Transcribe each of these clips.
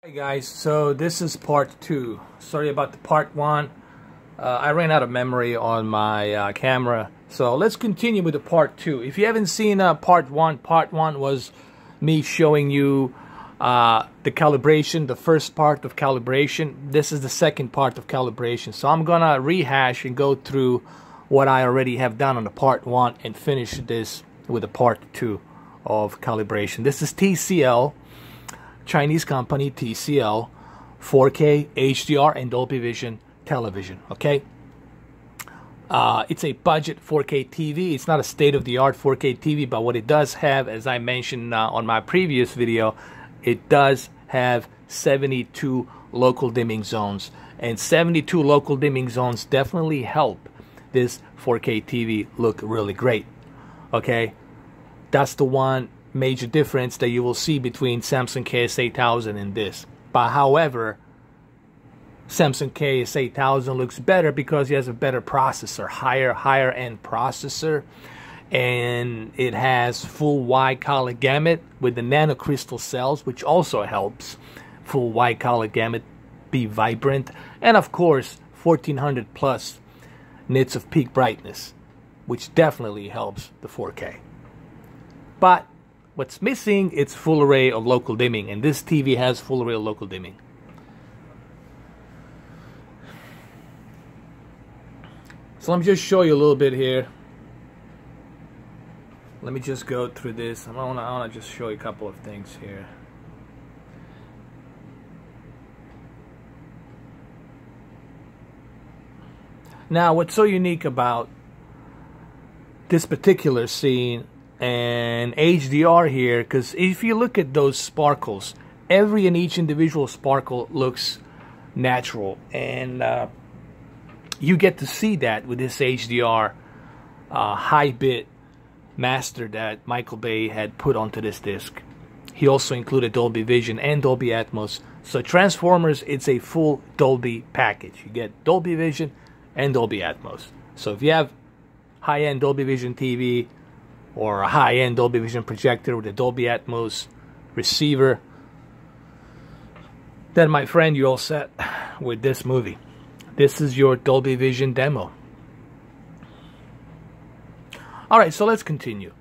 Hi guys, so this is part 2. Sorry about the part 1. I ran out of memory on my camera, so let's continue with the part 2. If you haven't seen part 1 was me showing you the calibration, the first part of calibration. This is the second part of calibration, so I'm gonna rehash and go through what I already have done on the part 1 and finish this with the part 2 of calibration. This is TCL, Chinese company, TCL, 4K, HDR, and Dolby Vision television, okay? It's a budget 4K TV. It's not a state-of-the-art 4K TV, but what it does have, as I mentioned on my previous video, it does have 72 local dimming zones. And 72 local dimming zones definitely help this 4K TV look really great, okay? That's the one major difference that you will see between Samsung KS8000 and this. But however, Samsung KS8000 looks better because it has a better processor, higher end processor, and it has full wide color gamut with the nanocrystal cells, which also helps full wide color gamut be vibrant, and of course 1400 plus nits of peak brightness, which definitely helps the 4K. But what's missing, it's full array of local dimming, and this TV has full array of local dimming. So let me just show you a little bit here. Let me just go through this. I want to just show you a couple of things here. Now, what's so unique about this particular scene and HDR here, because if you look at those sparkles, every and each individual sparkle looks natural, and you get to see that with this HDR high bit master that Michael Bay had put onto this disc. He also included Dolby Vision and Dolby Atmos. So Transformers, it's a full Dolby package. You get Dolby Vision and Dolby Atmos. So if you have high-end Dolby Vision TV or a high-end Dolby Vision projector with a Dolby Atmos receiver, then my friend, you're all set with this movie. This is your Dolby Vision demo. Alright, so let's continue.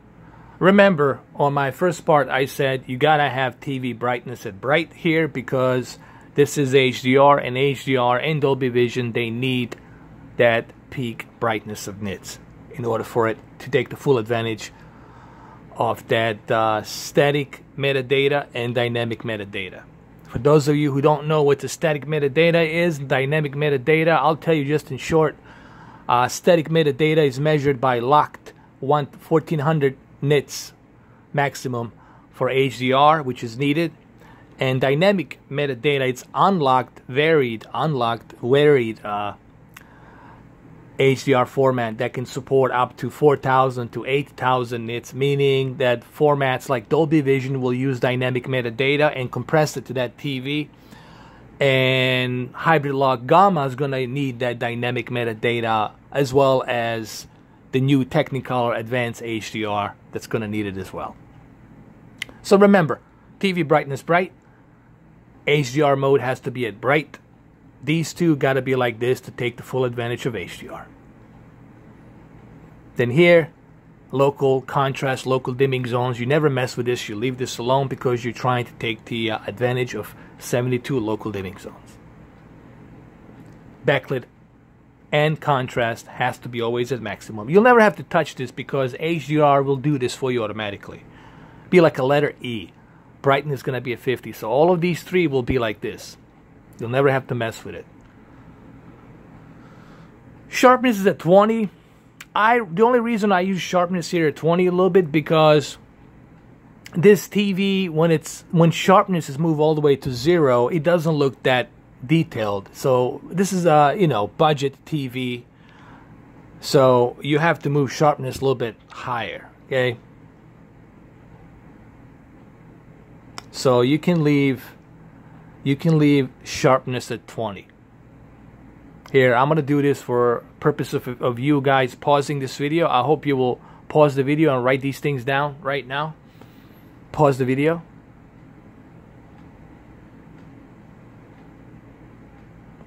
Remember, on my first part I said you gotta have TV brightness at bright here because this is HDR, and HDR and Dolby Vision, they need that peak brightness of nits in order for it to take the full advantage of that static metadata and dynamic metadata. For those of you who don't know what the static metadata is, dynamic metadata, I'll tell you just in short. Static metadata is measured by locked 1400 nits maximum for HDR, which is needed, and dynamic metadata, it's unlocked, varied HDR format that can support up to 4000 to 8000 nits, meaning that formats like Dolby Vision will use dynamic metadata and compress it to that TV, and hybrid log gamma is going to need that dynamic metadata, as well as the new Technicolor Advanced HDR that's going to need it as well. So remember, TV brightness bright, HDR mode has to be at bright. These two got to be like this to take the full advantage of HDR. Then here, local contrast, local dimming zones. You never mess with this. You leave this alone because you're trying to take the advantage of 72 local dimming zones. Backlit and contrast has to be always at maximum. You'll never have to touch this because HDR will do this for you automatically. Be like a letter E. Brightness is going to be at 50. So all of these three will be like this. You'll never have to mess with it. Sharpness is at 20. The only reason I use sharpness here at 20 a little bit because this TV, when sharpness is moved all the way to 0, it doesn't look that detailed. So this is a budget TV, so you have to move sharpness a little bit higher. Okay, so you can leave sharpness at 20. Here, I'm gonna do this for purpose of you guys pausing this video. I hope you will pause the video and write these things down right now. Pause the video.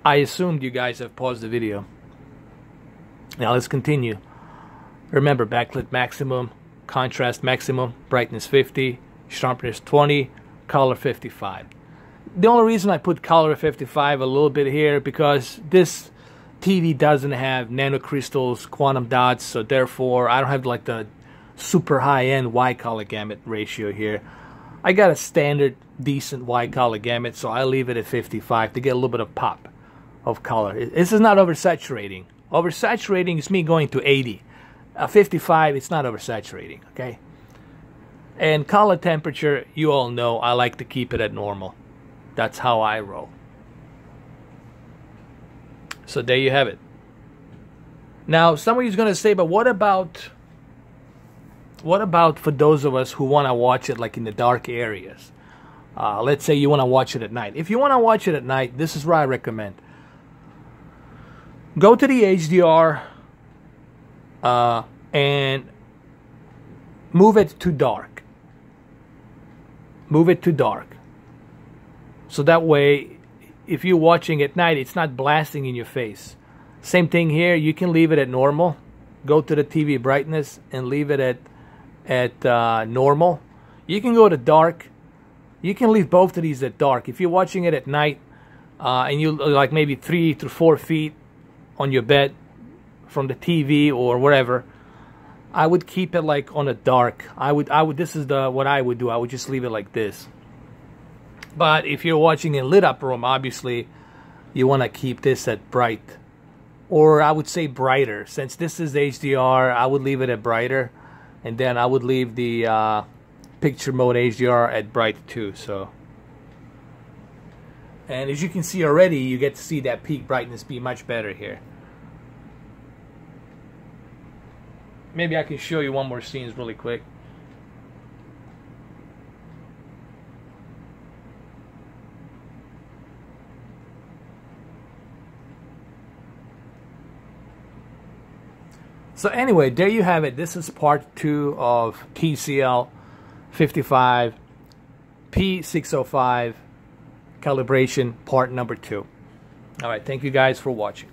I assumed you guys have paused the video. Now let's continue. Remember, backlit maximum, contrast maximum, brightness 50, sharpness 20, color 55. The only reason I put color 55 a little bit here because this TV doesn't have nanocrystals, quantum dots, so therefore I don't have like the super high-end white color gamut ratio here. I got a standard decent white color gamut, so I leave it at 55 to get a little bit of pop of color. This is not oversaturating. Oversaturating is me going to 80. 55, it's not oversaturating, okay? And color temperature, you all know I like to keep it at normal. That's how I roll. So there you have it. Now, somebody's going to say, but what about for those of us who want to watch it like in the dark areas? Let's say you want to watch it at night. If you want to watch it at night, this is what I recommend. Go to the HDR and move it to dark. Move it to dark. So that way, if you're watching at night, it's not blasting in your face. Same thing here. You can leave it at normal. Go to the TV brightness and leave it at normal. You can go to dark. You can leave both of these at dark. If you're watching it at night and you like maybe 3 to 4 feet on your bed from the TV or wherever, I would keep it like on a dark. I would. This is what I would do. I would just leave it like this. But if you're watching in lit up room, obviously you want to keep this at bright, or I would say brighter. Since this is HDR, I would leave it at brighter, and then I would leave the picture mode HDR at bright too. So, and as you can see already, you get to see that peak brightness be much better here. Maybe I can show you one more scenes really quick. So anyway, there you have it. This is part 2 of TCL 55 P605 calibration part number 2. All right, thank you guys for watching.